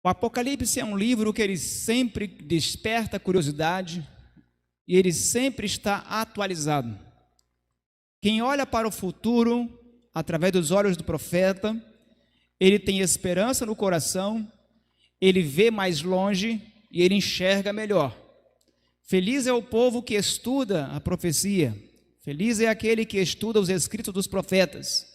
O Apocalipse é um livro que ele sempre desperta curiosidade e ele sempre está atualizado. Quem olha para o futuro, através dos olhos do profeta, ele tem esperança no coração, ele vê mais longe e ele enxerga melhor. Feliz é o povo que estuda a profecia, feliz é aquele que estuda os escritos dos profetas.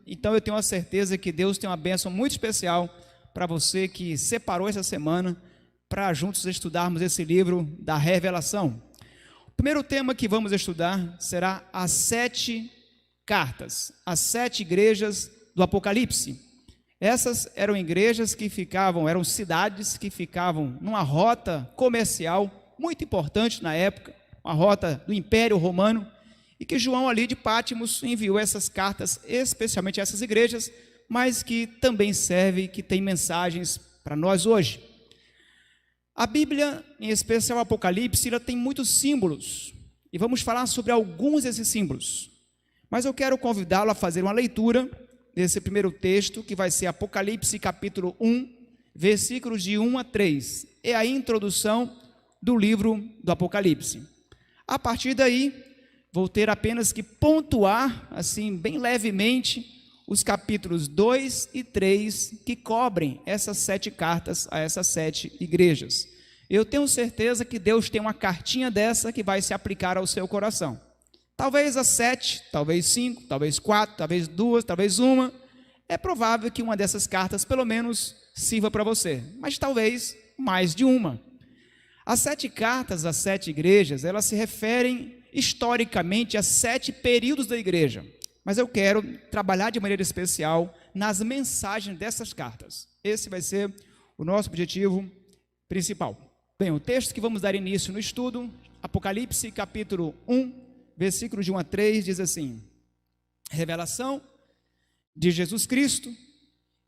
Então eu tenho a certeza que Deus tem uma bênção muito especial para você que separou essa semana para juntos estudarmos esse livro da Revelação. O primeiro tema que vamos estudar será as 7 cartas, as 7 igrejas do Apocalipse. Essas eram igrejas que eram cidades que ficavam numa rota comercial muito importante na época, uma rota do Império Romano, e que João ali de Patmos enviou essas cartas, especialmente a essas igrejas, mas que também serve, que tem mensagens para nós hoje. A Bíblia, em especial o Apocalipse, ela tem muitos símbolos, e vamos falar sobre alguns desses símbolos. Mas eu quero convidá-lo a fazer uma leitura desse primeiro texto, que vai ser Apocalipse capítulo 1, versículos de 1 a 3. É a introdução do livro do Apocalipse. A partir daí, vou ter apenas que pontuar, assim, bem levemente, os capítulos 2 e 3 que cobrem essas 7 cartas a essas 7 igrejas. Eu tenho certeza que Deus tem uma cartinha dessa que vai se aplicar ao seu coração. Talvez as 7, talvez 5, talvez 4, talvez 2, talvez 1. É provável que uma dessas cartas, pelo menos, sirva para você, mas talvez mais de uma. As 7 cartas às 7 igrejas, elas se referem historicamente a 7 períodos da igreja. Mas eu quero trabalhar de maneira especial nas mensagens dessas cartas. Esse vai ser o nosso objetivo principal. Bem, o texto que vamos dar início no estudo, Apocalipse capítulo 1, versículos de 1 a 3, diz assim: Revelação de Jesus Cristo,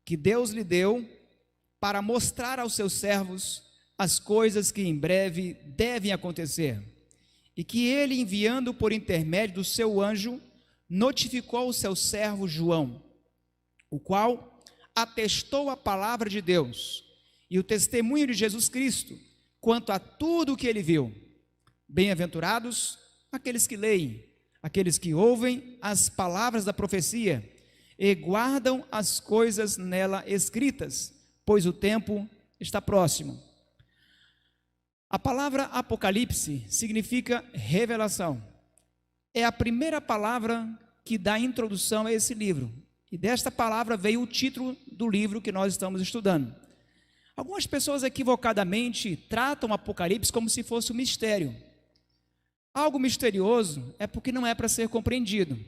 que Deus lhe deu para mostrar aos seus servos as coisas que em breve devem acontecer, e que ele, enviando por intermédio do seu anjo, notificou o seu servo João, o qual atestou a palavra de Deus e o testemunho de Jesus Cristo quanto a tudo o que ele viu. Bem-aventurados aqueles que leem, aqueles que ouvem as palavras da profecia e guardam as coisas nela escritas, pois o tempo está próximo. A palavra Apocalipse significa revelação. É a primeira palavra que dá introdução a esse livro. E desta palavra veio o título do livro que nós estamos estudando. Algumas pessoas equivocadamente tratam o Apocalipse como se fosse um mistério. Algo misterioso é porque não é para ser compreendido.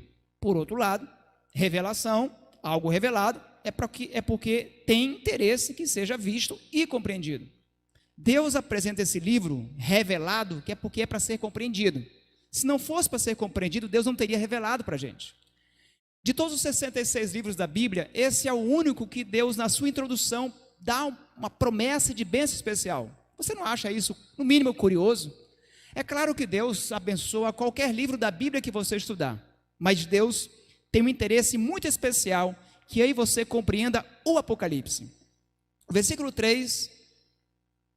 Por outro lado, revelação, algo revelado, é porque tem interesse que seja visto e compreendido. Deus apresenta esse livro revelado, que é porque é para ser compreendido. Se não fosse para ser compreendido, Deus não teria revelado para a gente. De todos os 66 livros da Bíblia, esse é o único que Deus, na sua introdução, dá uma promessa de bênção especial. Você não acha isso, no mínimo, curioso? É claro que Deus abençoa qualquer livro da Bíblia que você estudar, mas Deus tem um interesse muito especial que aí você compreenda o Apocalipse. O versículo 3,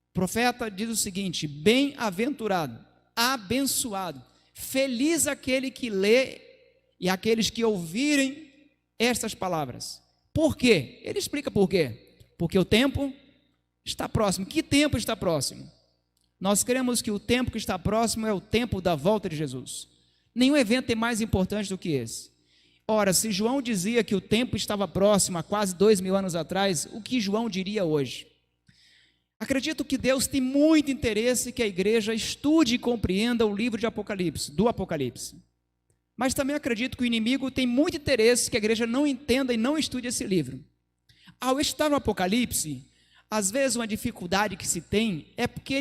o profeta diz o seguinte: bem-aventurado, abençoado, feliz aquele que lê e aqueles que ouvirem estas palavras. Por quê? Ele explica por quê. Porque o tempo está próximo. Que tempo está próximo? Nós cremos que o tempo que está próximo é o tempo da volta de Jesus. Nenhum evento é mais importante do que esse. Ora, se João dizia que o tempo estava próximo há quase 2000 anos atrás, o que João diria hoje? Acredito que Deus tem muito interesse que a igreja estude e compreenda o livro de Apocalipse, do Apocalipse. Mas também acredito que o inimigo tem muito interesse que a igreja não entenda e não estude esse livro. Ao estudar o Apocalipse, às vezes uma dificuldade que se tem é porque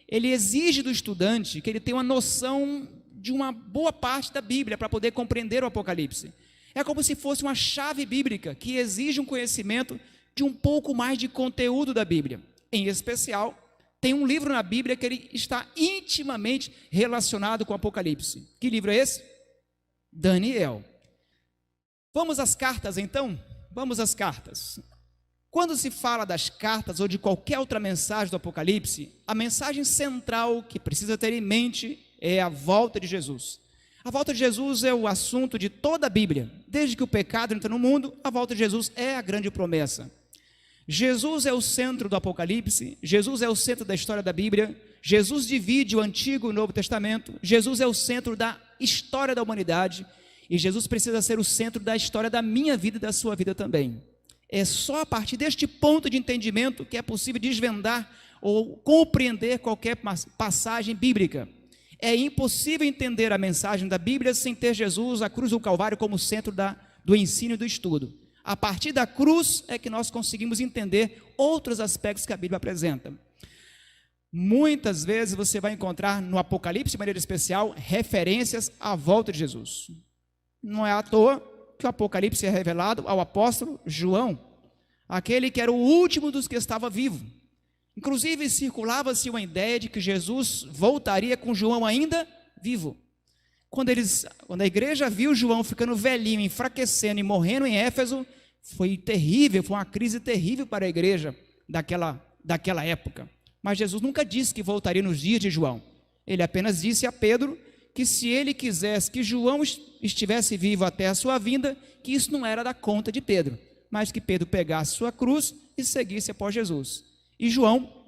ele exige do estudante que ele tenha uma noção de uma boa parte da Bíblia para poder compreender o Apocalipse. É como se fosse uma chave bíblica que exige um conhecimento de um pouco mais de conteúdo da Bíblia. Em especial, tem um livro na Bíblia que ele está intimamente relacionado com o Apocalipse. Que livro é esse? Daniel. Vamos às cartas então? Vamos às cartas. Quando se fala das cartas ou de qualquer outra mensagem do Apocalipse, a mensagem central que precisa ter em mente é a volta de Jesus. A volta de Jesus é o assunto de toda a Bíblia. Desde que o pecado entra no mundo, a volta de Jesus é a grande promessa. Jesus é o centro do Apocalipse, Jesus é o centro da história da Bíblia, Jesus divide o Antigo e o Novo Testamento, Jesus é o centro da história da humanidade e Jesus precisa ser o centro da história da minha vida e da sua vida também. É só a partir deste ponto de entendimento que é possível desvendar ou compreender qualquer passagem bíblica. É impossível entender a mensagem da Bíblia sem ter Jesus, a cruz do Calvário, como centro do ensino e do estudo. A partir da cruz é que nós conseguimos entender outros aspectos que a Bíblia apresenta. Muitas vezes você vai encontrar no Apocalipse, de maneira especial, referências à volta de Jesus. Não é à toa que o Apocalipse é revelado ao apóstolo João, aquele que era o último dos que estava vivo. Inclusive circulava-se uma ideia de que Jesus voltaria com João ainda vivo. Quando a igreja viu João ficando velhinho, enfraquecendo e morrendo em Éfeso, foi terrível, foi uma crise terrível para a igreja daquela época. Mas Jesus nunca disse que voltaria nos dias de João. Ele apenas disse a Pedro que se ele quisesse que João estivesse vivo até a sua vinda, que isso não era da conta de Pedro, mas que Pedro pegasse sua cruz e seguisse após Jesus. E João,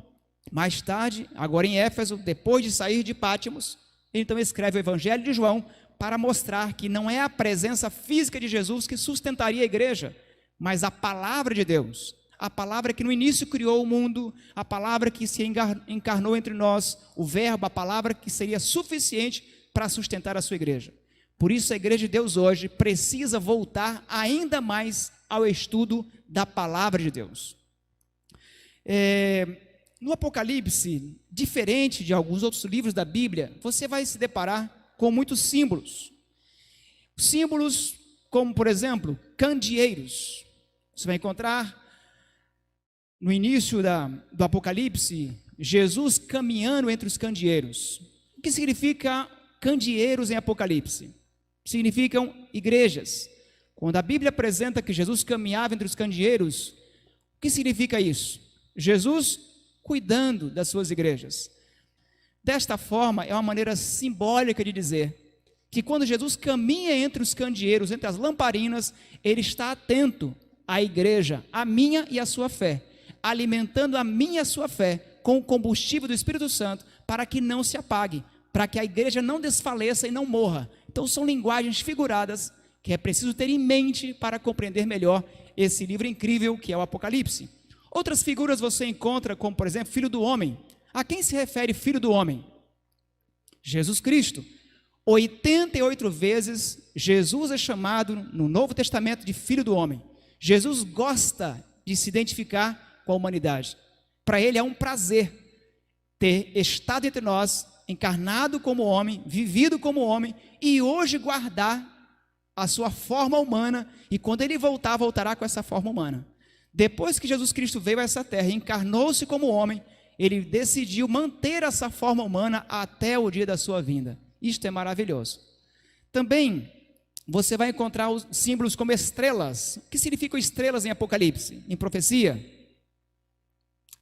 mais tarde, agora em Éfeso, depois de sair de Pátimos, ele então escreve o Evangelho de João para mostrar que não é a presença física de Jesus que sustentaria a igreja, mas a palavra de Deus, a palavra que no início criou o mundo, a palavra que se encarnou entre nós, o verbo, a palavra que seria suficiente para sustentar a sua igreja. Por isso a igreja de Deus hoje precisa voltar ainda mais ao estudo da palavra de Deus. No Apocalipse, diferente de alguns outros livros da Bíblia, você vai se deparar com muitos símbolos. Símbolos como, por exemplo, candeeiros. Você vai encontrar no início do Apocalipse, Jesus caminhando entre os candeeiros. O que significa candeeiros em Apocalipse? Significam igrejas. Quando a Bíblia apresenta que Jesus caminhava entre os candeeiros, o que significa isso? Jesus cuidando das suas igrejas. Desta forma, é uma maneira simbólica de dizer que quando Jesus caminha entre os candeeiros, entre as lamparinas, ele está atento à igreja, a minha e a sua fé, alimentando a minha e a sua fé com o combustível do Espírito Santo, para que não se apague, para que a igreja não desfaleça e não morra. Então são linguagens figuradas que é preciso ter em mente para compreender melhor esse livro incrível que é o Apocalipse. Outras figuras você encontra, como por exemplo, Filho do Homem. A quem se refere Filho do Homem? Jesus Cristo. 88 vezes Jesus é chamado no Novo Testamento de Filho do Homem. Jesus gosta de se identificar com a humanidade. Para ele é um prazer ter estado entre nós, encarnado como homem, vivido como homem, e hoje guardar a sua forma humana, e quando ele voltar, voltará com essa forma humana. Depois que Jesus Cristo veio a essa terra e encarnou-se como homem, ele decidiu manter essa forma humana até o dia da sua vinda. Isto é maravilhoso. Também você vai encontrar os símbolos como estrelas. O que significam estrelas em Apocalipse? Em profecia?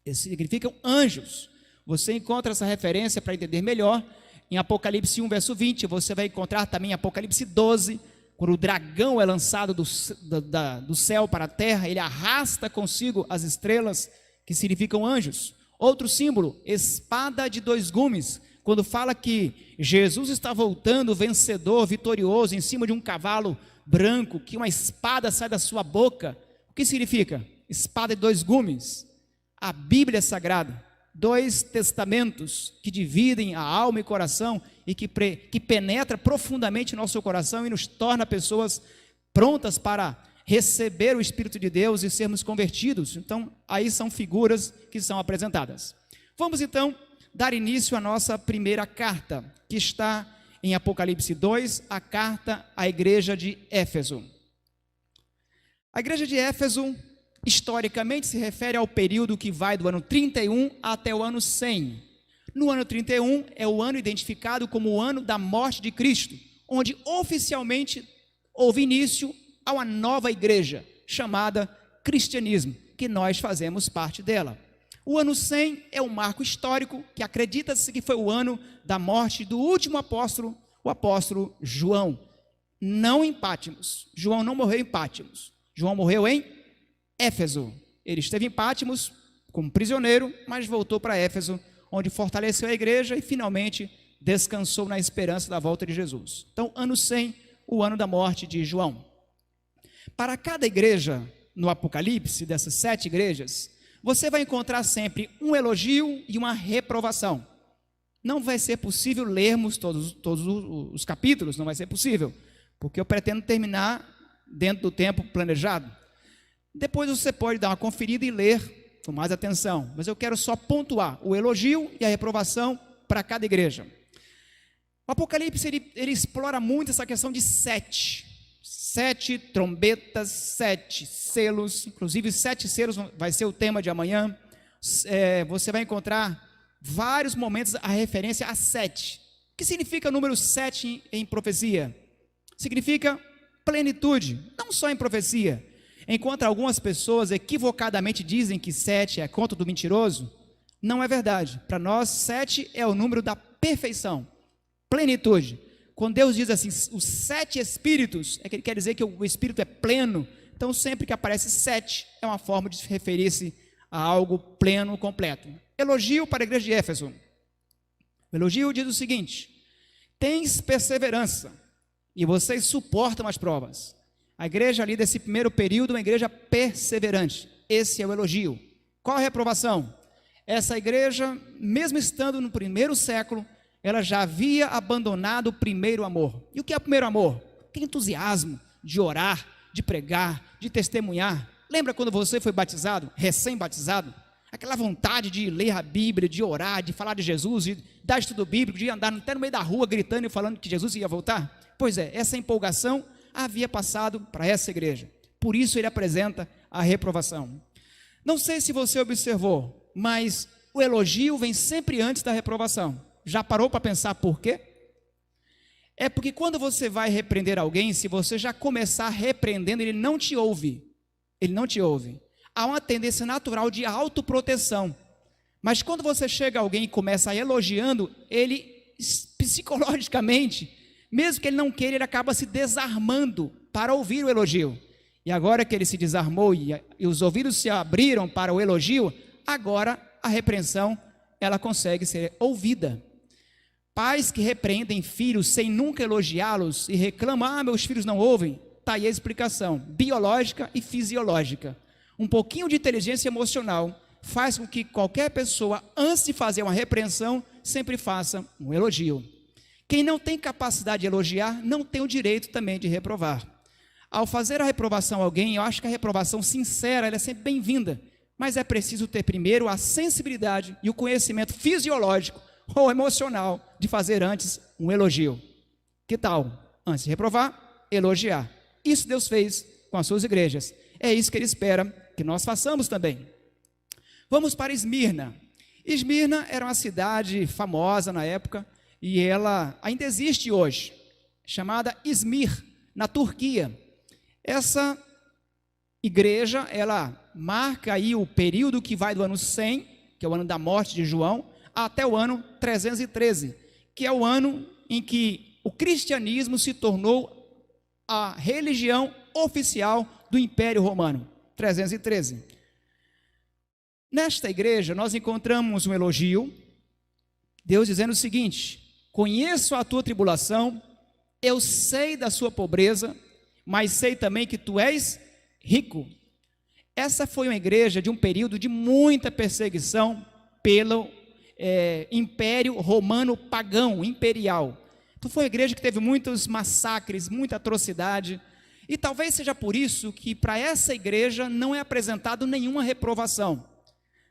Eles significam anjos. Você encontra essa referência para entender melhor em Apocalipse 1, verso 20. Você vai encontrar também em Apocalipse 12, quando o dragão é lançado do céu para a terra, ele arrasta consigo as estrelas, que significam anjos. Outro símbolo, espada de dois gumes, quando fala que Jesus está voltando vencedor, vitorioso, em cima de um cavalo branco, que uma espada sai da sua boca. O que significa? Espada de dois gumes. A Bíblia é sagrada. 2 testamentos que dividem a alma e coração e que penetra profundamente no nosso coração e nos torna pessoas prontas para receber o Espírito de Deus e sermos convertidos. Então, aí são figuras que são apresentadas. Vamos então dar início à nossa primeira carta, que está em Apocalipse 2, a carta à igreja de Éfeso. A igreja de Éfeso, historicamente, se refere ao período que vai do ano 31 até o ano 100. No ano 31 é o ano identificado como o ano da morte de Cristo, onde oficialmente houve início a uma nova igreja, chamada cristianismo. que nós fazemos parte dela. O ano 100 é um marco histórico que acredita-se que foi o ano da morte do último apóstolo, o apóstolo João. Não em Pátimos. João não morreu em Pátimos. João morreu em Éfeso. Ele esteve em Pátimos como prisioneiro, mas voltou para Éfeso, onde fortaleceu a igreja e finalmente descansou na esperança da volta de Jesus. Então, ano 100, o ano da morte de João. Para cada igreja no Apocalipse, dessas 7 igrejas, você vai encontrar sempre um elogio e uma reprovação. Não vai ser possível lermos todos os capítulos, não vai ser possível, porque eu pretendo terminar dentro do tempo planejado. Depois você pode dar uma conferida e ler com mais atenção, mas eu quero só pontuar o elogio e a reprovação para cada igreja. O Apocalipse ele explora muito essa questão de 7 trombetas, 7 selos, inclusive 7 selos vai ser o tema de amanhã. Você vai encontrar vários momentos a referência a 7. O que significa o número 7 em profecia? Significa plenitude, não só em profecia. Enquanto algumas pessoas equivocadamente dizem que 7 é conta do mentiroso, não é verdade. Para nós, 7 é o número da perfeição, plenitude. Quando Deus diz assim, os 7 espíritos, é que ele quer dizer que o espírito é pleno. Então, sempre que aparece 7, é uma forma de referir-se a algo pleno, completo. Elogio para a igreja de Éfeso. O elogio diz o seguinte: tens perseverança e vocês suportam as provas. A igreja ali desse primeiro período é uma igreja perseverante. Esse é o elogio. Qual a reprovação? Essa igreja, mesmo estando no primeiro século, ela já havia abandonado o primeiro amor. E o que é o primeiro amor? Que entusiasmo de orar, de pregar, de testemunhar. Lembra quando você foi batizado, recém-batizado? Aquela vontade de ler a Bíblia, de orar, de falar de Jesus, de dar estudo bíblico, de andar até no meio da rua gritando e falando que Jesus ia voltar? Pois é, essa empolgação havia passado para essa igreja. Por isso ele apresenta a reprovação. Não sei se você observou, mas o elogio vem sempre antes da reprovação. Já parou para pensar por quê? É porque quando você vai repreender alguém, se você já começar repreendendo, ele não te ouve. Ele não te ouve. Há uma tendência natural de autoproteção. Mas quando você chega a alguém e começa elogiando, ele psicologicamente, mesmo que ele não queira, ele acaba se desarmando para ouvir o elogio. E agora que ele se desarmou e os ouvidos se abriram para o elogio, agora a repreensão ela consegue ser ouvida. Pais que repreendem filhos sem nunca elogiá-los e reclamam, meus filhos não ouvem, está aí a explicação, biológica e fisiológica. Um pouquinho de inteligência emocional faz com que qualquer pessoa, antes de fazer uma repreensão, sempre faça um elogio. Quem não tem capacidade de elogiar, não tem o direito também de reprovar. Ao fazer a reprovação a alguém, eu acho que a reprovação sincera, ela é sempre bem-vinda, mas é preciso ter primeiro a sensibilidade e o conhecimento fisiológico ou emocional de fazer antes um elogio. Que tal? Antes de reprovar, elogiar. Isso Deus fez com as suas igrejas. É isso que Ele espera que nós façamos também. Vamos para Esmirna. Esmirna era uma cidade famosa na época e ela ainda existe hoje, chamada Izmir, na Turquia. Essa igreja, ela marca aí o período que vai do ano 100, que é o ano da morte de João, até o ano 313, que é o ano em que o cristianismo se tornou a religião oficial do Império Romano, 313. Nesta igreja nós encontramos um elogio, Deus dizendo o seguinte: conheço a tua tribulação, eu sei da sua pobreza, mas sei também que tu és rico. Essa foi uma igreja de um período de muita perseguição pelo Império Romano pagão, imperial. Então foi uma igreja que teve muitos massacres, muita atrocidade, e talvez seja por isso que para essa igreja não é apresentado nenhuma reprovação.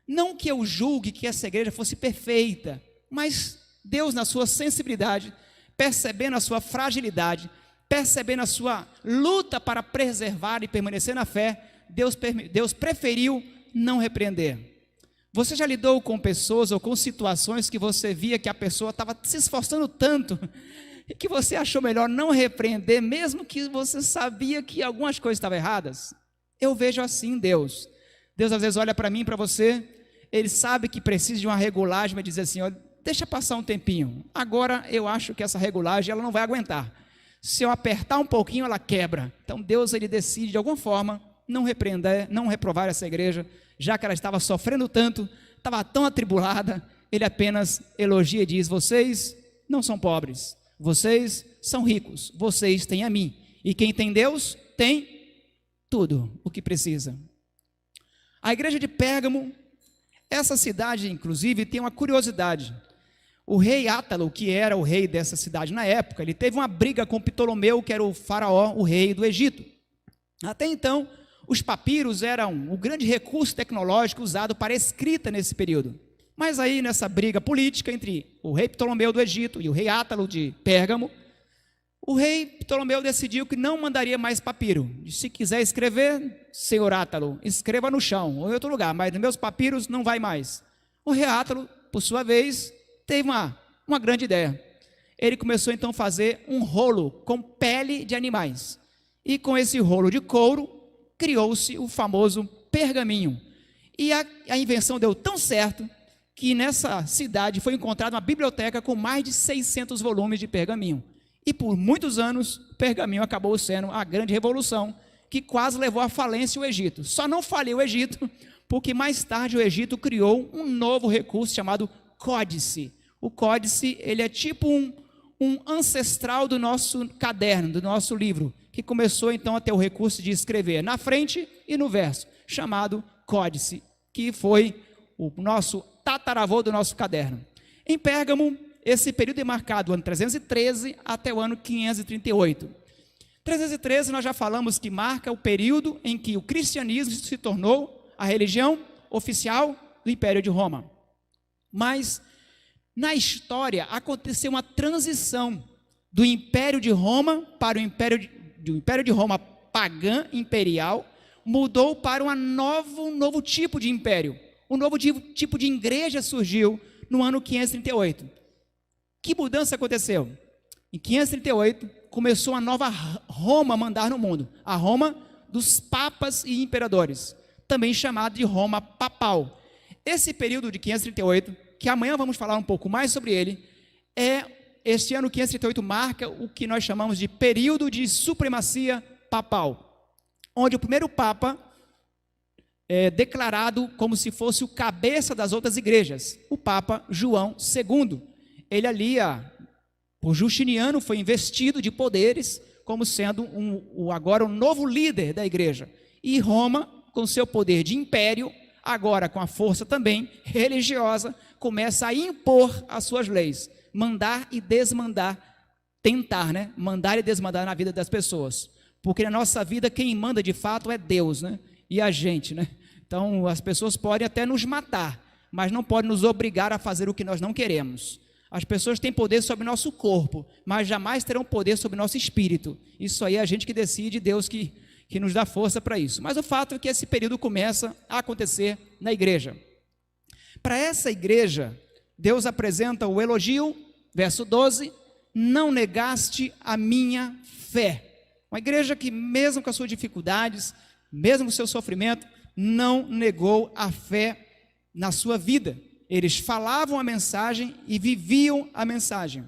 Não que eu julgue que essa igreja fosse perfeita, mas Deus, na sua sensibilidade, percebendo a sua fragilidade, percebendo a sua luta para preservar e permanecer na fé, Deus preferiu não repreender. Você já lidou com pessoas ou com situações que você via que a pessoa estava se esforçando tanto e que você achou melhor não repreender, mesmo que você sabia que algumas coisas estavam erradas? Eu vejo assim Deus. Deus às vezes olha para mim e para você, Ele sabe que precisa de uma regulagem, vai dizer assim, olha, deixa passar um tempinho, agora eu acho que essa regulagem ela não vai aguentar. Se eu apertar um pouquinho, ela quebra. Então Deus ele decide de alguma forma não repreender, não reprovar essa igreja, já que ela estava sofrendo tanto, estava tão atribulada, Ele apenas elogia e diz, vocês não são pobres, vocês são ricos, vocês têm a mim, e quem tem Deus tem tudo o que precisa. A igreja de Pérgamo, essa cidade inclusive tem uma curiosidade. O rei Átalo, que era o rei dessa cidade na época, ele teve uma briga com Ptolomeu, que era o faraó, o rei do Egito. Até então, os papiros eram o grande recurso tecnológico usado para escrita nesse período. Mas aí, nessa briga política entre o rei Ptolomeu do Egito e o rei Átalo de Pérgamo, o rei Ptolomeu decidiu que não mandaria mais papiro. Se quiser escrever, senhor Átalo, escreva no chão ou em outro lugar, mas nos meus papiros não vai mais. O rei Átalo, por sua vez, teve uma grande ideia. Ele começou então a fazer um rolo com pele de animais. E com esse rolo de couro, criou-se o famoso pergaminho. E a invenção deu tão certo que nessa cidade foi encontrada uma biblioteca com mais de 600 volumes de pergaminho. E por muitos anos, o pergaminho acabou sendo a grande revolução que quase levou à falência o Egito. Só não faliu o Egito, porque mais tarde o Egito criou um novo recurso chamado códice. O códice, ele é tipo um ancestral do nosso caderno, do nosso livro, que começou então a ter o recurso de escrever na frente e no verso, chamado códice, que foi o nosso tataravô do nosso caderno. Em Pérgamo, esse período é marcado do ano 313 até o ano 538. 313 nós já falamos que marca o período em que o cristianismo se tornou a religião oficial do Império de Roma. Mas na história aconteceu uma transição do Império de Roma para o Império de Roma pagã imperial, mudou para um novo tipo de império. Um novo tipo de igreja surgiu no ano 538. Que mudança aconteceu? Em 538 começou a nova Roma a mandar no mundo, a Roma dos papas e imperadores, também chamada de Roma papal. Esse período de 538, que amanhã vamos falar um pouco mais sobre ele, este ano 538 marca o que nós chamamos de período de supremacia papal, onde o primeiro papa é declarado como se fosse o cabeça das outras igrejas, o Papa João II. Ele ali, por Justiniano, foi investido de poderes como sendo agora o novo líder da igreja. E Roma, com seu poder de império, agora com a força também religiosa, começa a impor as suas leis, mandar e desmandar, tentar, mandar e desmandar na vida das pessoas. Porque na nossa vida quem manda de fato é Deus, e a gente, Então as pessoas podem até nos matar, mas não podem nos obrigar a fazer o que nós não queremos. As pessoas têm poder sobre nosso corpo, mas jamais terão poder sobre nosso espírito. Isso aí é a gente que decide, Deus que nos dá força para isso. Mas o fato é que esse período começa a acontecer na igreja. Para essa igreja, Deus apresenta o elogio, verso 12, não negaste a minha fé. Uma igreja que mesmo com as suas dificuldades, mesmo com o seu sofrimento, não negou a fé na sua vida. Eles falavam a mensagem e viviam a mensagem.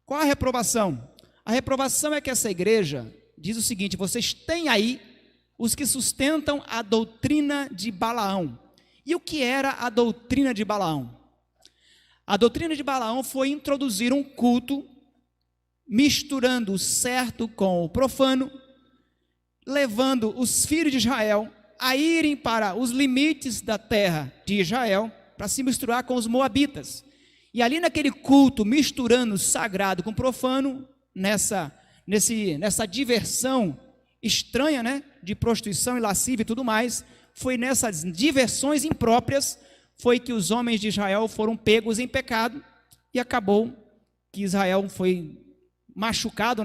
Qual a reprovação? A reprovação é que essa igreja diz o seguinte: vocês têm aí os que sustentam a doutrina de Balaão. E o que era a doutrina de Balaão? A doutrina de Balaão foi introduzir um culto misturando o certo com o profano, levando os filhos de Israel a irem para os limites da terra de Israel para se misturar com os moabitas. E ali naquele culto, misturando o sagrado com o profano, nessa diversão estranha, de prostituição e lascívia e tudo mais, foi nessas diversões impróprias, foi que os homens de Israel foram pegos em pecado, e acabou que Israel foi machucado,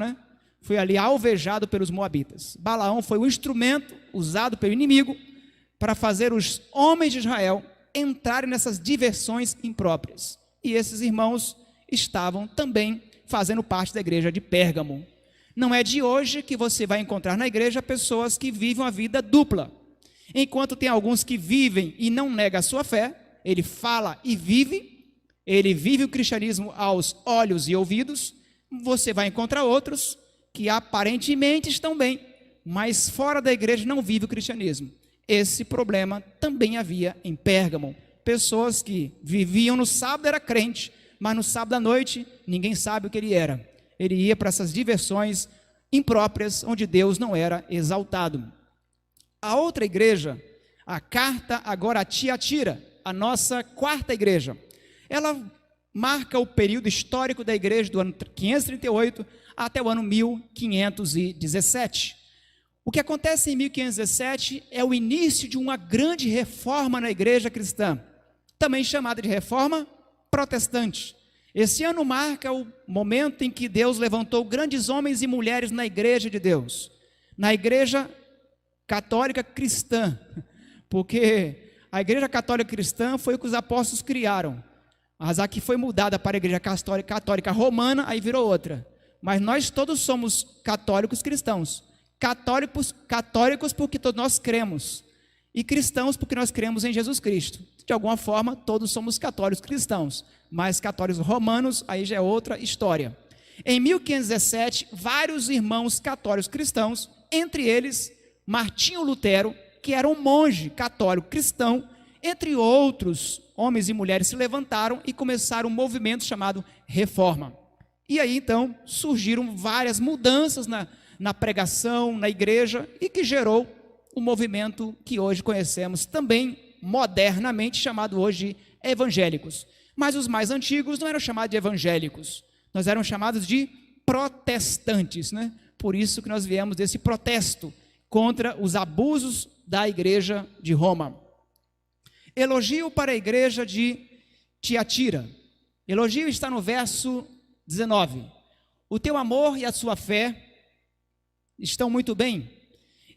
foi ali alvejado pelos moabitas. Balaão foi o instrumento usado pelo inimigo para fazer os homens de Israel entrarem nessas diversões impróprias. E esses irmãos estavam também fazendo parte da igreja de Pérgamo. Não é de hoje que você vai encontrar na igreja pessoas que vivem uma vida dupla. Enquanto tem alguns que vivem e não negam a sua fé, ele fala e vive, ele vive o cristianismo aos olhos e ouvidos, você vai encontrar outros que aparentemente estão bem, mas fora da igreja não vive o cristianismo. Esse problema também havia em Pérgamo. Pessoas que viviam no sábado, era crente, mas no sábado à noite ninguém sabe o que ele era. Ele ia para essas diversões impróprias, onde Deus não era exaltado. A outra igreja, a carta agora a Tiatira, a nossa quarta igreja, ela marca o período histórico da igreja do ano 538 até o ano 1517. O que acontece em 1517 é o início de uma grande reforma na igreja cristã, também chamada de reforma protestante. Esse ano marca o momento em que Deus levantou grandes homens e mulheres na igreja de Deus, na igreja católica cristã, porque a igreja católica cristã foi o que os apóstolos criaram, mas aqui foi mudada para a igreja católica romana, aí virou outra, mas nós todos somos católicos cristãos, católicos porque todos nós cremos, e cristãos porque nós cremos em Jesus Cristo. De alguma forma todos somos católicos cristãos, mas católicos romanos aí já é outra história. Em 1517 vários irmãos católicos cristãos, entre eles Martinho Lutero, que era um monge católico cristão, entre outros homens e mulheres, se levantaram e começaram um movimento chamado Reforma. E aí então surgiram várias mudanças na pregação, na igreja, e que gerou o movimento que hoje conhecemos também modernamente, chamado hoje de evangélicos. Mas os mais antigos não eram chamados de evangélicos, nós éramos chamados de protestantes, né? Por isso que nós viemos desse protesto contra os abusos da igreja de Roma. Elogio para a igreja de Tiatira. Elogio está no verso 19. O teu amor e a sua fé estão muito bem.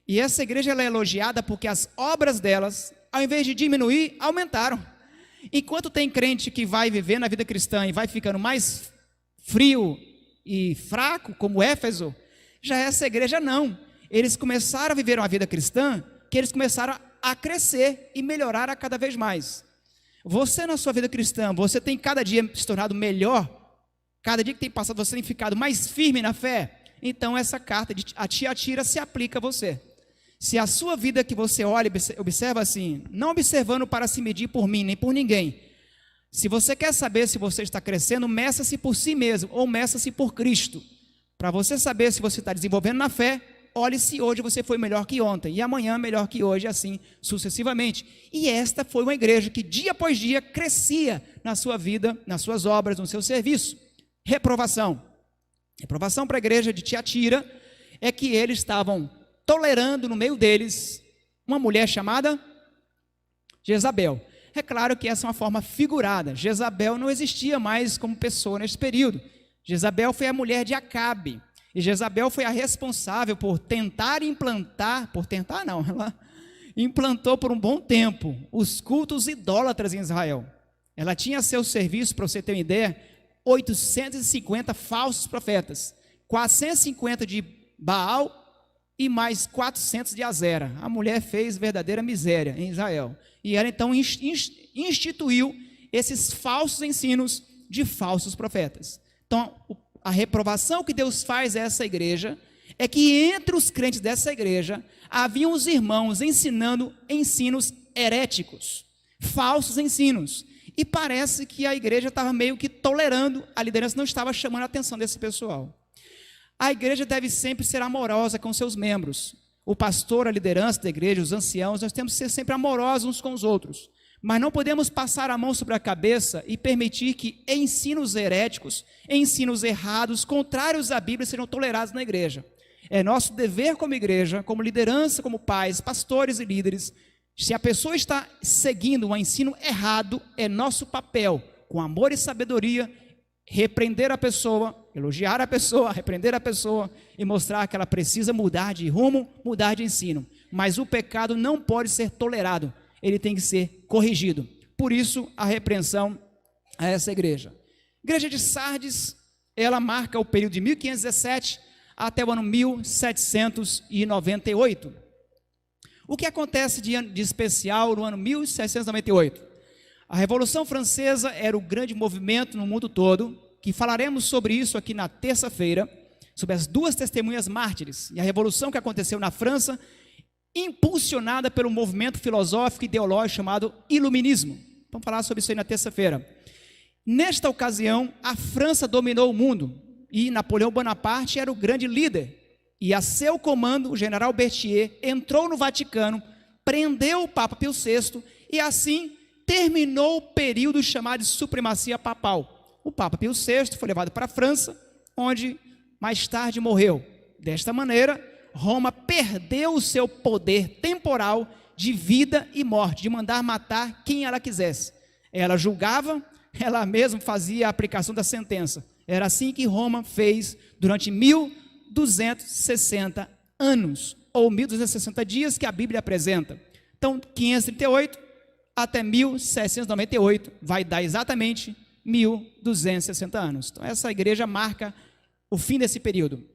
E essa igreja ela é elogiada porque as obras delas, ao invés de diminuir, aumentaram. Enquanto tem crente que vai viver na vida cristã e vai ficando mais frio e fraco, como Éfeso, já essa igreja não. Eles começaram a viver uma vida cristã, que eles começaram a crescer e melhorar a cada vez mais. Você na sua vida cristã, você tem cada dia se tornado melhor, cada dia que tem passado você tem ficado mais firme na fé, então essa carta de a Tiatira se aplica a você. Se a sua vida que você olha e observa assim, não observando para se medir por mim, nem por ninguém, se você quer saber se você está crescendo, meça-se por si mesmo, ou meça-se por Cristo. Para você saber se você está desenvolvendo na fé, olhe se hoje você foi melhor que ontem, e amanhã melhor que hoje, assim sucessivamente. E esta foi uma igreja que dia após dia crescia na sua vida, nas suas obras, no seu serviço. Reprovação. Reprovação para a igreja de Tiatira é que eles estavam tolerando no meio deles uma mulher chamada Jezabel. É claro que essa é uma forma figurada. Jezabel não existia mais como pessoa nesse período. Jezabel foi a mulher de Acabe. E Jezabel foi a responsável por tentar implantar, ela implantou por um bom tempo os cultos idólatras em Israel. Ela tinha a seu serviço, para você ter uma ideia, 850 falsos profetas, 450 de Baal e mais 400 de Azera. A mulher fez verdadeira miséria em Israel. E ela então instituiu esses falsos ensinos de falsos profetas. Então, a reprovação que Deus faz a essa igreja é que entre os crentes dessa igreja haviam os irmãos ensinando ensinos heréticos, falsos ensinos. E parece que a igreja estava meio que tolerando, a liderança não estava chamando a atenção desse pessoal. A igreja deve sempre ser amorosa com seus membros. O pastor, a liderança da igreja, os anciãos, nós temos que ser sempre amorosos uns com os outros. Mas não podemos passar a mão sobre a cabeça e permitir que ensinos heréticos, ensinos errados, contrários à Bíblia, sejam tolerados na igreja. É nosso dever como igreja, como liderança, como pais, pastores e líderes. Se a pessoa está seguindo um ensino errado, é nosso papel, com amor e sabedoria, repreender a pessoa, elogiar a pessoa, repreender a pessoa e mostrar que ela precisa mudar de rumo, mudar de ensino. Mas o pecado não pode ser tolerado, ele tem que ser corrigido. Por isso, a repreensão a essa igreja. Igreja de Sardes, ela marca o período de 1517 até o ano 1798. O que acontece de especial no ano 1798? A Revolução Francesa era o grande movimento no mundo todo, que falaremos sobre isso aqui na terça-feira, sobre as duas testemunhas mártires, e a revolução que aconteceu na França, impulsionada pelo movimento filosófico e ideológico chamado Iluminismo. Vamos falar sobre isso aí na terça-feira. Nesta ocasião, a França dominou o mundo, e Napoleão Bonaparte era o grande líder, e a seu comando, o general Berthier entrou no Vaticano, prendeu o Papa Pio VI, e assim terminou o período chamado de supremacia papal. O Papa Pio VI foi levado para a França, onde mais tarde morreu. Desta maneira, Roma perdeu o seu poder temporal de vida e morte, de mandar matar quem ela quisesse. Ela julgava, ela mesma fazia a aplicação da sentença. Era assim que Roma fez durante 1260 anos, ou 1260 dias que a Bíblia apresenta. Então, 538 até 1798, vai dar exatamente 1260 anos. Então, essa igreja marca o fim desse período.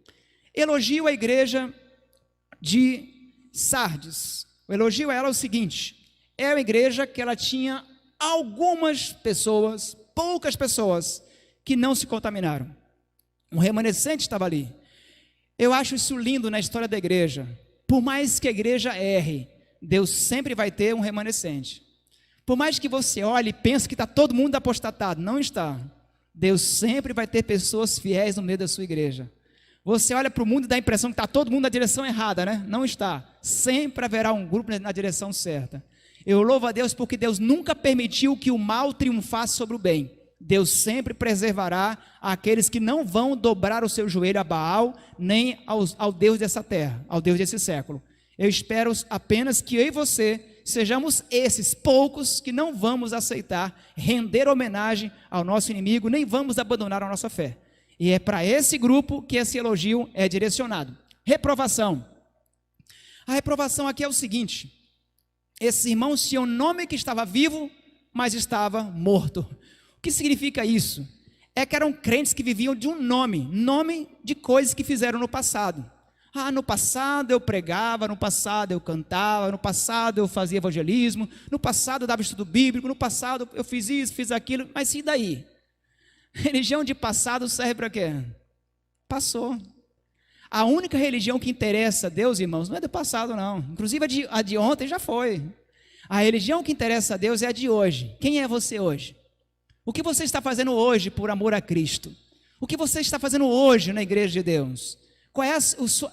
Elogio a igreja de Sardes. O elogio a ela é o seguinte: é uma igreja que ela tinha algumas pessoas, poucas pessoas, que não se contaminaram. Um remanescente estava ali. Eu acho isso lindo na história da igreja. Por mais que a igreja erre, Deus sempre vai ter um remanescente. Por mais que você olhe e pense que está todo mundo apostatado, não está. Deus sempre vai ter pessoas fiéis no meio da sua igreja. Você olha para o mundo e dá a impressão que está todo mundo na direção errada, né? Não está. Sempre haverá um grupo na direção certa. Eu louvo a Deus porque Deus nunca permitiu que o mal triunfasse sobre o bem. Deus sempre preservará aqueles que não vão dobrar o seu joelho a Baal, nem ao Deus dessa terra, ao Deus desse século. Eu espero apenas que eu e você sejamos esses poucos que não vamos aceitar render homenagem ao nosso inimigo, nem vamos abandonar a nossa fé. E é para esse grupo que esse elogio é direcionado. Reprovação. A reprovação aqui é o seguinte: esses irmãos tinham um nome que estava vivo, mas estava morto. O que significa isso? É que eram crentes que viviam de um nome de coisas que fizeram no passado. No passado eu pregava, no passado eu cantava, no passado eu fazia evangelismo, no passado eu dava estudo bíblico, no passado eu fiz isso, fiz aquilo, mas e daí? Religião de passado serve para quê? Passou. A única religião que interessa a Deus, irmãos, não é do passado não, inclusive a de ontem já foi. A religião que interessa a Deus é a de hoje. Quem é você hoje? O que você está fazendo hoje por amor a Cristo? O que você está fazendo hoje na igreja de Deus? Qual é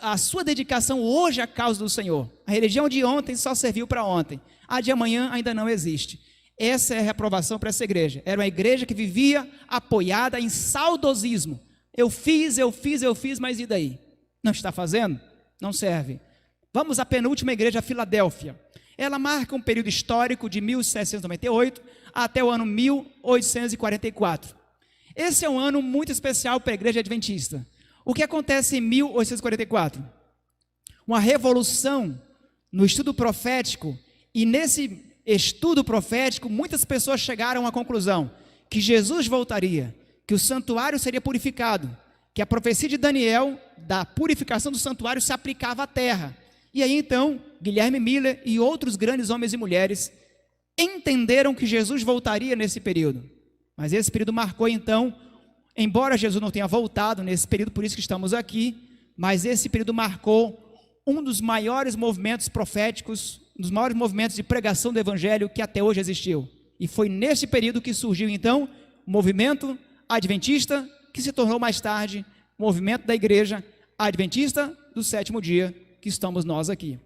a sua dedicação hoje à causa do Senhor? A religião de ontem só serviu para ontem. A de amanhã ainda não existe. Essa é a reprovação para essa igreja. Era uma igreja que vivia apoiada em saudosismo. Eu fiz, mas e daí? Não está fazendo? Não serve. Vamos à penúltima igreja, a Filadélfia. Ela marca um período histórico de 1798 até o ano 1844. Esse é um ano muito especial para a igreja adventista. O que acontece em 1844? Uma revolução no estudo profético, e nesse estudo profético muitas pessoas chegaram à conclusão que Jesus voltaria, que o santuário seria purificado, que a profecia de Daniel da purificação do santuário se aplicava à terra. E aí então Guilherme Miller e outros grandes homens e mulheres entenderam que Jesus voltaria nesse período. Mas esse período marcou então, embora Jesus não tenha voltado nesse período, por isso que estamos aqui, mas esse período marcou um dos maiores movimentos proféticos, um dos maiores movimentos de pregação do evangelho que até hoje existiu. E foi nesse período que surgiu então o movimento adventista, que se tornou mais tarde o movimento da igreja adventista do sétimo dia, que estamos nós aqui.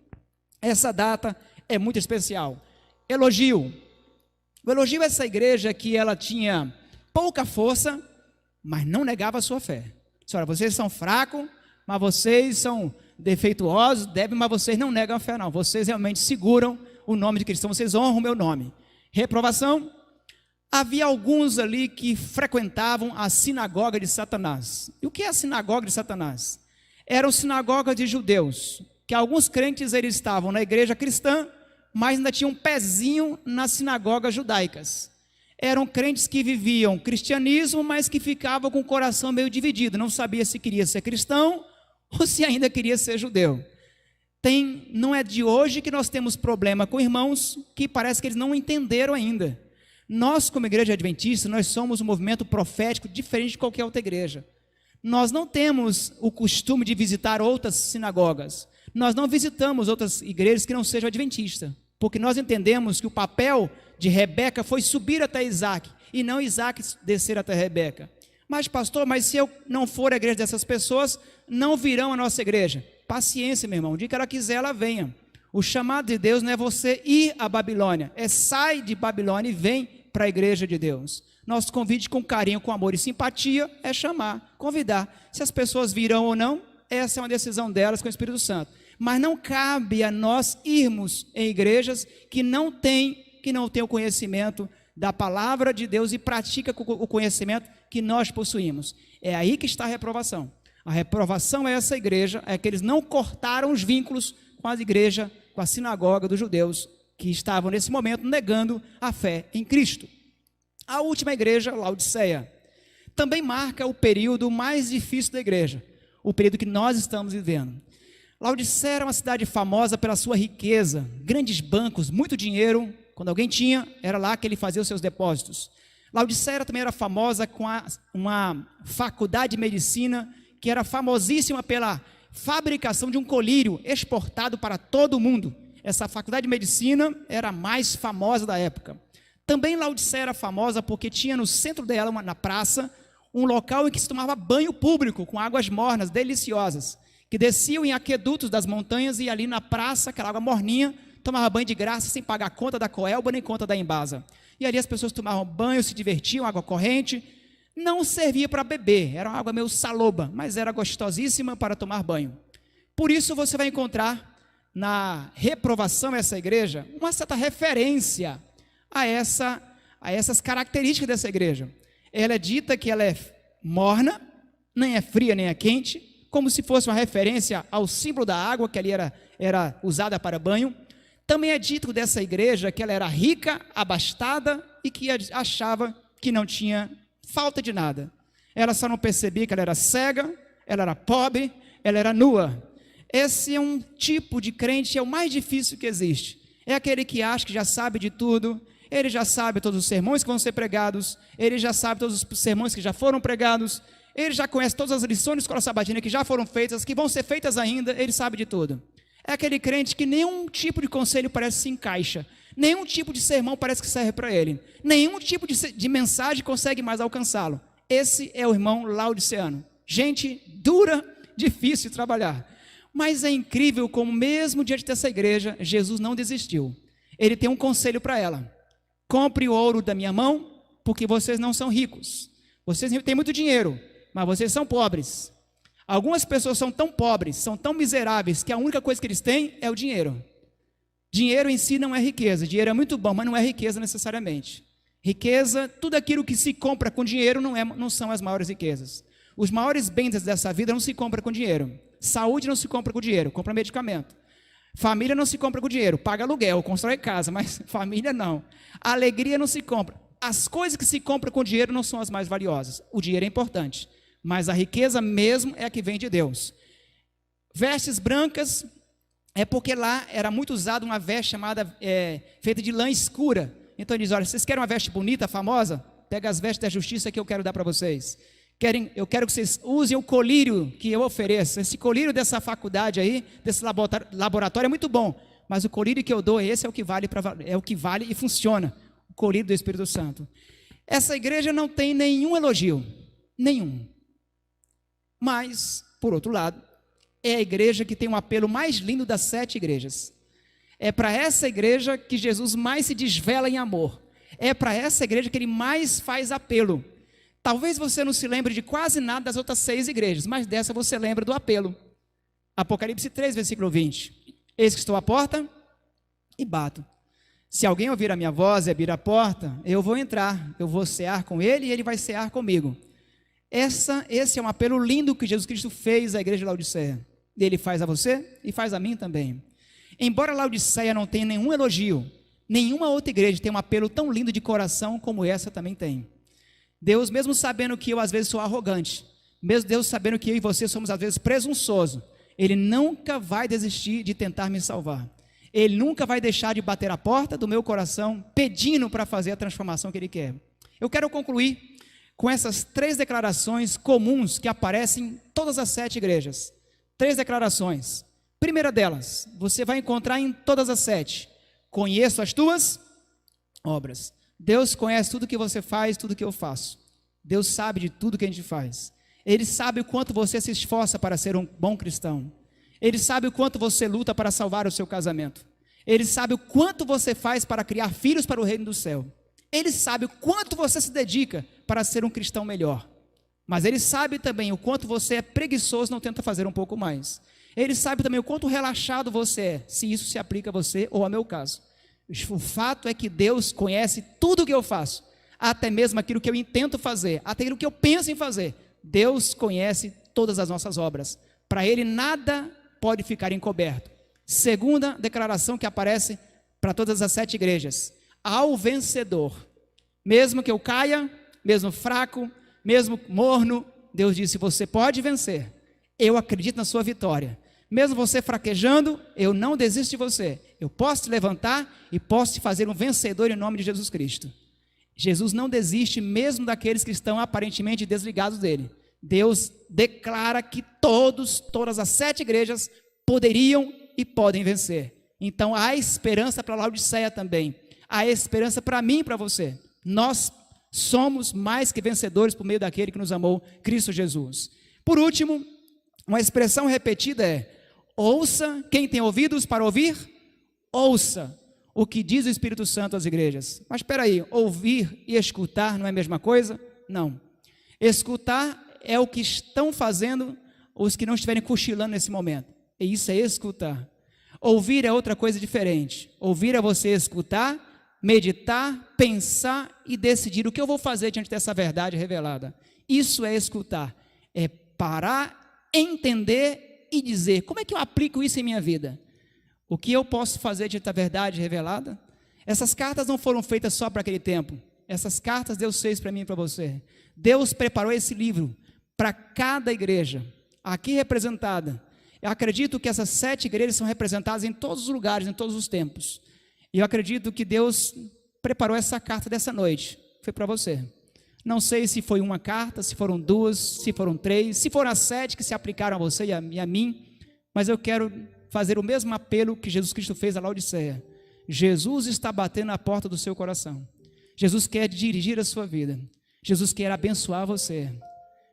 Essa data é muito especial. Elogio. O elogio a essa igreja que ela tinha pouca força, mas não negava a sua fé. Senhora, vocês são fracos, mas vocês são defeituosos, débeis, mas vocês não negam a fé não. Vocês realmente seguram o nome de Cristo, vocês honram o meu nome. Reprovação. Havia alguns ali que frequentavam a sinagoga de Satanás. E o que é a sinagoga de Satanás? Eram sinagogas de judeus, que alguns crentes eles estavam na igreja cristã, mas ainda tinham um pezinho nas sinagogas judaicas. Eram crentes que viviam cristianismo, mas que ficavam com o coração meio dividido, não sabia se queria ser cristão ou se ainda queria ser judeu. não é de hoje que nós temos problema com irmãos que parece que eles não entenderam ainda. Nós, como igreja adventista, nós somos um movimento profético diferente de qualquer outra igreja. Nós não temos o costume de visitar outras sinagogas. Nós não visitamos outras igrejas que não sejam adventistas, porque nós entendemos que o papel de Rebeca foi subir até Isaac, e não Isaac descer até Rebeca. Mas pastor, se eu não for à igreja dessas pessoas, não virão à nossa igreja. Paciência, meu irmão, o dia que ela quiser, ela venha. O chamado de Deus não é você ir à Babilônia, é sai de Babilônia e vem para a igreja de Deus. Nosso convite com carinho, com amor e simpatia é chamar, convidar. Se as pessoas virão ou não, essa é uma decisão delas com o Espírito Santo. Mas não cabe a nós irmos em igrejas que não têm o conhecimento da palavra de Deus e pratica o conhecimento que nós possuímos. É aí que está a reprovação. A reprovação é essa igreja, é que eles não cortaram os vínculos com a igreja, com a sinagoga dos judeus, que estavam nesse momento negando a fé em Cristo. A última igreja, Laodiceia, também marca o período mais difícil da igreja, o período que nós estamos vivendo. Laodiceia era uma cidade famosa pela sua riqueza, grandes bancos, muito dinheiro. Quando alguém tinha, era lá que ele fazia os seus depósitos. Laodiceia também era famosa com uma faculdade de medicina, que era famosíssima pela fabricação de um colírio exportado para todo o mundo. Essa faculdade de medicina era a mais famosa da época. Também Laodiceia era famosa porque tinha no centro dela, na praça, um local em que se tomava banho público, com águas mornas, deliciosas, que desciam em aquedutos das montanhas e ali na praça, aquela água morninha, tomava banho de graça sem pagar conta da Coelba nem conta da Embasa. E ali as pessoas tomavam banho, se divertiam, água corrente. Não servia para beber, era uma água meio saloba, mas era gostosíssima para tomar banho. Por isso você vai encontrar na reprovação dessa igreja uma certa referência a essas características dessa igreja. Ela é dita que ela é morna, nem é fria nem é quente, como se fosse uma referência ao símbolo da água que ali era usada para banho. Também é dito dessa igreja que ela era rica, abastada e que achava que não tinha falta de nada. Ela só não percebia que ela era cega, ela era pobre, ela era nua. Esse é um tipo de crente, é o mais difícil que existe. É aquele que acha que já sabe de tudo, ele já sabe todos os sermões que vão ser pregados, ele já sabe todos os sermões que já foram pregados, ele já conhece todas as lições da escola sabatina que já foram feitas, que vão ser feitas ainda, ele sabe de tudo. É aquele crente que nenhum tipo de conselho parece que se encaixa, nenhum tipo de sermão parece que serve para ele, nenhum tipo de mensagem consegue mais alcançá-lo. Esse é o irmão laodiceano. Gente dura, difícil de trabalhar. Mas é incrível como mesmo diante dessa igreja, Jesus não desistiu. Ele tem um conselho para ela. Compre o ouro da minha mão, porque vocês não são ricos. Vocês têm muito dinheiro, mas vocês são pobres. Algumas pessoas são tão pobres, são tão miseráveis, que a única coisa que eles têm é o dinheiro. Dinheiro em si não é riqueza. Dinheiro é muito bom, mas não é riqueza necessariamente. Riqueza, tudo aquilo que se compra com dinheiro não são as maiores riquezas. Os maiores bens dessa vida não se compra com dinheiro. Saúde não se compra com dinheiro, compra medicamento. Família não se compra com dinheiro, paga aluguel, constrói casa, mas família não. A alegria não se compra. As coisas que se compram com dinheiro não são as mais valiosas. O dinheiro é importante, mas a riqueza mesmo é a que vem de Deus. Vestes brancas é porque lá era muito usada uma veste chamada, feita de lã escura. Então ele diz, olha, vocês querem uma veste bonita, famosa? Pega as vestes da justiça que eu quero dar para vocês. Eu quero que vocês usem o colírio que eu ofereço. Esse colírio dessa faculdade aí, desse laboratório é muito bom, mas o colírio que eu dou, esse é o que vale e funciona. O colírio do Espírito Santo. Essa igreja não tem nenhum elogio, nenhum. Mas, por outro lado, é a igreja que tem um apelo mais lindo das 7 igrejas. É para essa igreja que Jesus mais se desvela em amor. É para essa igreja que ele mais faz apelo. Talvez você não se lembre de quase nada das outras 6 igrejas, mas dessa você lembra do apelo. Apocalipse 3, versículo 20. Eis que estou à porta e bato. Se alguém ouvir a minha voz e abrir a porta, eu vou entrar, eu vou cear com ele e ele vai cear comigo. Esse é um apelo lindo que Jesus Cristo fez à igreja de Laodiceia. Ele faz a você e faz a mim também. Embora Laodiceia não tenha nenhum elogio, nenhuma outra igreja tem um apelo tão lindo de coração como essa também tem. Deus, mesmo sabendo que eu às vezes sou arrogante, mesmo Deus sabendo que eu e você somos às vezes presunçosos, Ele nunca vai desistir de tentar me salvar. Ele nunca vai deixar de bater a porta do meu coração, pedindo para fazer a transformação que Ele quer. Eu quero concluir com essas 3 declarações comuns que aparecem em todas as 7 igrejas. 3 declarações. Primeira delas, você vai encontrar em todas as 7. Conheço as tuas obras. Deus conhece tudo que você faz, tudo que eu faço. Deus sabe de tudo que a gente faz. Ele sabe o quanto você se esforça para ser um bom cristão. Ele sabe o quanto você luta para salvar o seu casamento. Ele sabe o quanto você faz para criar filhos para o reino do céu. Ele sabe o quanto você se dedica para ser um cristão melhor. Mas Ele sabe também o quanto você é preguiçoso, não tenta fazer um pouco mais. Ele sabe também o quanto relaxado você é, se isso se aplica a você ou ao meu caso. O fato é que Deus conhece tudo o que eu faço, até mesmo aquilo que eu intento fazer, até aquilo que eu penso em fazer. Deus conhece todas as nossas obras. Para Ele nada pode ficar encoberto. Segunda declaração que aparece para todas as 7 igrejas: ao vencedor, mesmo que eu caia, mesmo fraco, mesmo morno, Deus disse: você pode vencer, eu acredito na sua vitória. Mesmo você fraquejando, eu não desisto de você. Eu posso te levantar e posso te fazer um vencedor em nome de Jesus Cristo. Jesus não desiste mesmo daqueles que estão aparentemente desligados dele. Deus declara que todas as 7 igrejas poderiam e podem vencer. Então há esperança para Laodiceia também. Há esperança para mim e para você. Nós somos mais que vencedores por meio daquele que nos amou, Cristo Jesus. Por último, uma expressão repetida é: ouça, quem tem ouvidos para ouvir, ouça o que diz o Espírito Santo às igrejas. Mas espera aí, ouvir e escutar não é a mesma coisa? Não. Escutar é o que estão fazendo os que não estiverem cochilando nesse momento. E isso é escutar. Ouvir é outra coisa diferente. Ouvir é você escutar, meditar, pensar e decidir o que eu vou fazer diante dessa verdade revelada. Isso é escutar. É parar, entender e dizer: como é que eu aplico isso em minha vida? O que eu posso fazer diante da verdade revelada? Essas cartas não foram feitas só para aquele tempo. Essas cartas Deus fez para mim e para você. Deus preparou esse livro para cada igreja aqui representada. Eu acredito que essas 7 igrejas são representadas em todos os lugares, em todos os tempos. E eu acredito que Deus preparou essa carta dessa noite. Foi para você. Não sei se foi uma carta, se foram 2, se foram 3, se foram as 7 que se aplicaram a você e a mim. Mas eu quero fazer o mesmo apelo que Jesus Cristo fez a Laodiceia. Jesus está batendo na porta do seu coração. Jesus quer dirigir a sua vida. Jesus quer abençoar você.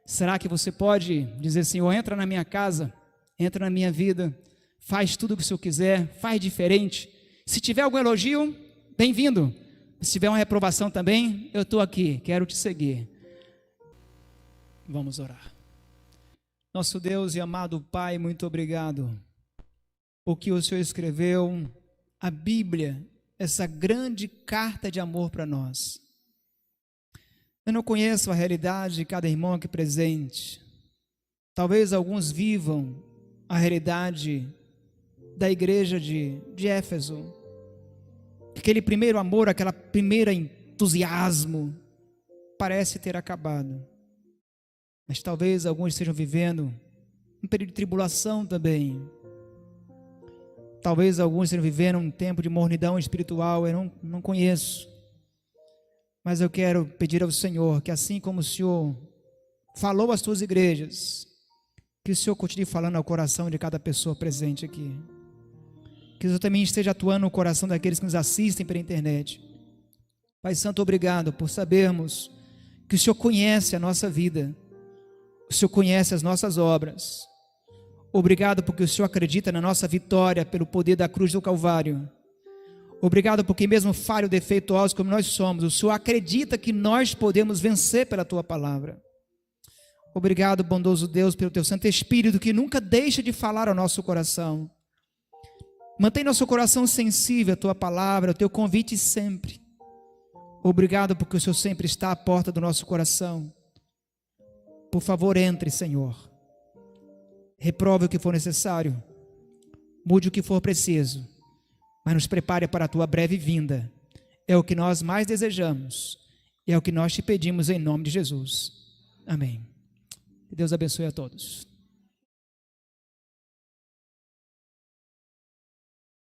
Será que você pode dizer: Senhor, entra na minha casa, entra na minha vida, faz tudo o que o Senhor quiser, faz diferente. Se tiver algum elogio, bem-vindo. Se tiver uma reprovação também, eu estou aqui, quero te seguir. Vamos orar. Nosso Deus e amado Pai, muito obrigado porque o Senhor escreveu a Bíblia, essa grande carta de amor para nós. Eu não conheço a realidade de cada irmão aqui presente. Talvez alguns vivam a realidade da igreja de Éfeso. Aquele primeiro amor, aquela primeira entusiasmo parece ter acabado. Mas talvez alguns estejam vivendo um período de tribulação também. Talvez alguns estejam vivendo um tempo de mornidão espiritual. Eu não conheço. Mas eu quero pedir ao Senhor que, assim como o Senhor falou às suas igrejas, que o Senhor continue falando ao coração de cada pessoa presente aqui. Que o Senhor também esteja atuando no coração daqueles que nos assistem pela internet. Pai Santo, obrigado por sabermos que o Senhor conhece a nossa vida. O Senhor conhece as nossas obras. Obrigado porque o Senhor acredita na nossa vitória pelo poder da cruz do Calvário. Obrigado porque mesmo falho, defeituosos como nós somos, o Senhor acredita que nós podemos vencer pela Tua palavra. Obrigado, bondoso Deus, pelo Teu Santo Espírito que nunca deixa de falar ao nosso coração. Mantém nosso coração sensível à Tua palavra, ao Teu convite sempre. Obrigado porque o Senhor sempre está à porta do nosso coração. Por favor, entre, Senhor. Reprove o que for necessário, mude o que for preciso, mas nos prepare para a Tua breve vinda. É o que nós mais desejamos, é o que nós te pedimos em nome de Jesus. Amém. Deus abençoe a todos.